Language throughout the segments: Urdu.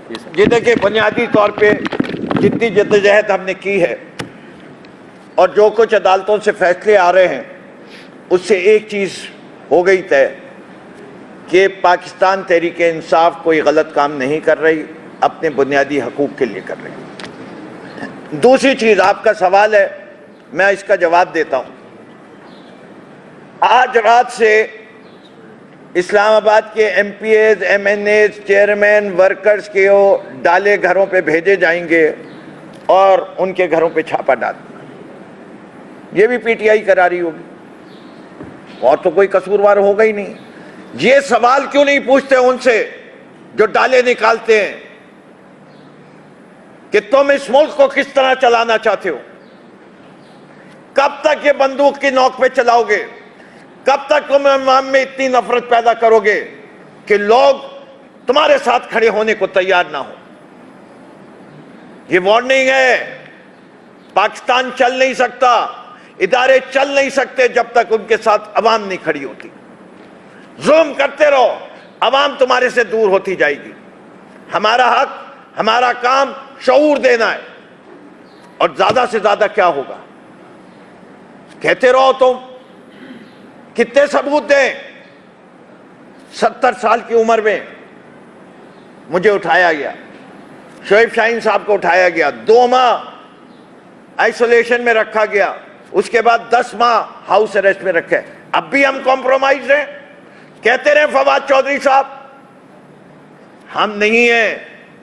یہ دیکھیں بنیادی طور پہ جتنی جدوجہد ہم نے کی ہے اور جو کچھ عدالتوں سے فیصلے آ رہے ہیں اس سے ایک چیز ہو گئی طے کہ پاکستان تحریک انصاف کوئی غلط کام نہیں کر رہی، اپنے بنیادی حقوق کے لیے کر رہی۔ دوسری چیز، آپ کا سوال ہے، میں اس کا جواب دیتا ہوں۔ آج رات سے اسلام آباد کے M P As, M N As, chairman, workers کے ڈالے گھروں پہ بھیجے جائیں گے اور ان کے گھروں پہ چھاپا ڈالنا، یہ بھی پی ٹی آئی کرا رہی ہوگی، اور تو کوئی قصوروار ہوگا ہی نہیں۔ یہ سوال کیوں نہیں پوچھتے ان سے جو ڈالے نکالتے ہیں کہ تم اس ملک کو کس طرح چلانا چاہتے ہو؟ کب تک یہ بندوق کی نوک پہ چلاؤ گے؟ کب تک تم عوام میں اتنی نفرت پیدا کرو گے کہ لوگ تمہارے ساتھ کھڑے ہونے کو تیار نہ ہو؟ یہ وارننگ ہے۔ پاکستان چل نہیں سکتا، ادارے چل نہیں سکتے جب تک ان کے ساتھ عوام نہیں کھڑی ہوتی۔ ظلم کرتے رہو، عوام تمہارے سے دور ہوتی جائے گی۔ ہمارا حق، ہمارا کام شعور دینا ہے، اور زیادہ سے زیادہ کیا ہوگا؟ کہتے رہو تم، کتنے ثبوت دیں؟ 70 سال کی عمر میں مجھے اٹھایا گیا، شعیب شاہین صاحب کو اٹھایا گیا، 2 ماہ آئسولیشن میں رکھا گیا، اس کے بعد 10 ماہ ہاؤس اریسٹ میں رکھے۔ اب بھی ہم کمپرومائز ہیں؟ کہتے رہے فواد چودھری صاحب، ہم نہیں ہیں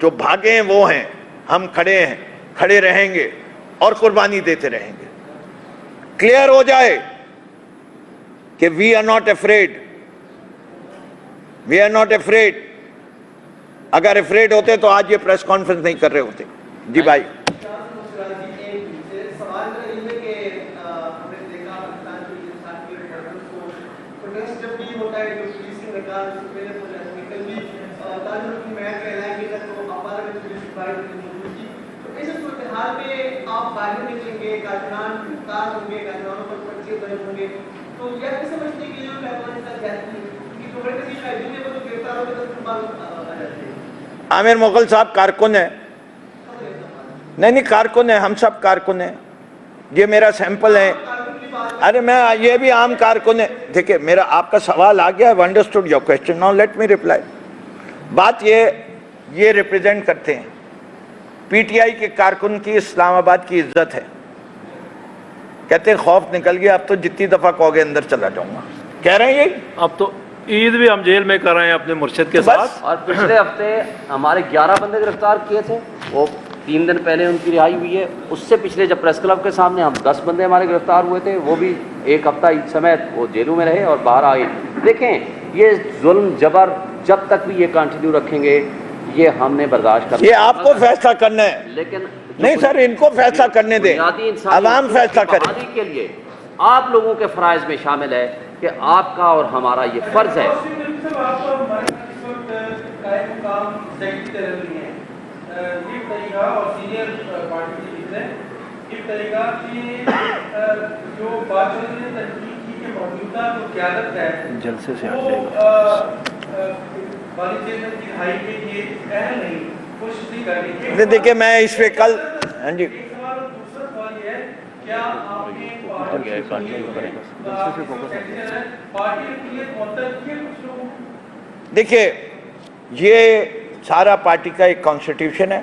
جو بھاگے ہیں وہ ہیں، ہم کھڑے ہیں، کھڑے رہیں گے اور قربانی دیتے رہیں گے۔ کلیئر ہو جائے کہ we are not afraid, we are not afraid. اگر افریڈ ہوتے تو آج یہ پریس کانفرنس نہیں کر رہے ہوتے۔ جی بھائی، عامر مغل صاحب کارکن ہے، نہیں کارکن ہے، ہم سب کارکن ہیں، یہ میرا سیمپل ہے۔ ارے میں یہ بھی عام کارکن ہے۔ دیکھیں میرا آپ کا سوال آ گیا، I've understood your question, now let me reply۔ بات یہ ریپریزنٹ کرتے ہیں، پی ٹی آئی کے کارکن کی اسلام آباد کی عزت ہے، کہتے ہیں خوف نکل گیا، اب تو جتنی دفعہ کہو گے اندر چلا جاؤں گا، کہہ رہے ہیں یہی۔ اب تو عید بھی ہم جیل میں کر رہے ہیں اپنے مرشد کے ساتھ، اور پچھلے ہفتے ہمارے 11 بندے گرفتار کیے تھے، وہ 3 دن پہلے ان کی رہائی ہوئی ہے۔ اس سے پچھلے جب پریس کلب کے سامنے ہم 10 بندے ہمارے گرفتار ہوئے تھے، وہ بھی 1 ہفتہ عید سمیت وہ جیلوں میں رہے اور باہر آئے۔ دیکھیں یہ ظلم جبر جب تک بھی یہ کنٹینیو رکھیں گے یہ ہم نے برداشت کرنا، یہ آپ کو فیصلہ کرنا ہے، لیکن نہیں سر ان کو فیصلہ کرنے دیں، عوام فیصلہ کرے۔ کے لیے آپ لوگوں کے فرائض میں شامل ہے کہ آپ کا اور ہمارا یہ فرض ہے۔ جلسے سے ہٹ جائے گا۔ دیکھیں میں اس پہ کل، ہاں جی دیکھیے یہ سارا پارٹی کا ایک کانسٹیٹیوشن ہے،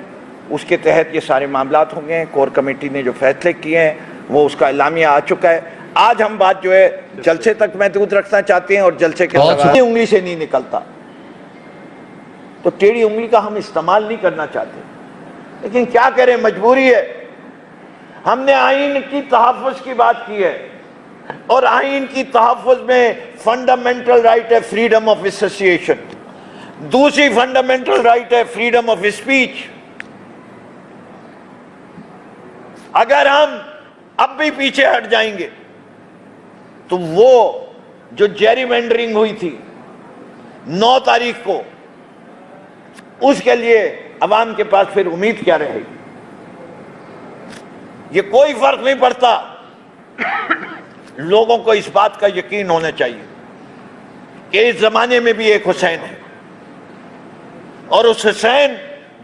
اس کے تحت یہ سارے معاملات ہوں گے۔ کور کمیٹی نے جو فیصلے کیے ہیں وہ اس کا اعلامیہ آ چکا ہے۔ آج ہم بات جو ہے جلسے تک محدود رکھنا چاہتے ہیں، اور جلسے کے سوال انگلی سے نہیں نکلتا تو ٹیڑھی انگلی کا ہم استعمال نہیں کرنا چاہتے، لیکن کیا کریں مجبوری ہے۔ ہم نے آئین کی تحفظ کی بات کی ہے، اور آئین کی تحفظ میں فنڈامنٹل رائٹ ہے فریڈم آف ایسوسیشن، دوسری فنڈامنٹل رائٹ ہے فریڈم آف اسپیچ۔ اگر ہم اب بھی پیچھے ہٹ جائیں گے تو وہ جو جیری مینڈرنگ ہوئی تھی 9 تاریخ کو، اس کے لیے عوام کے پاس پھر امید کیا رہے گی؟ یہ کوئی فرق نہیں پڑتا، لوگوں کو اس بات کا یقین ہونا چاہیے کہ اس زمانے میں بھی ایک حسین ہے، اور اس حسین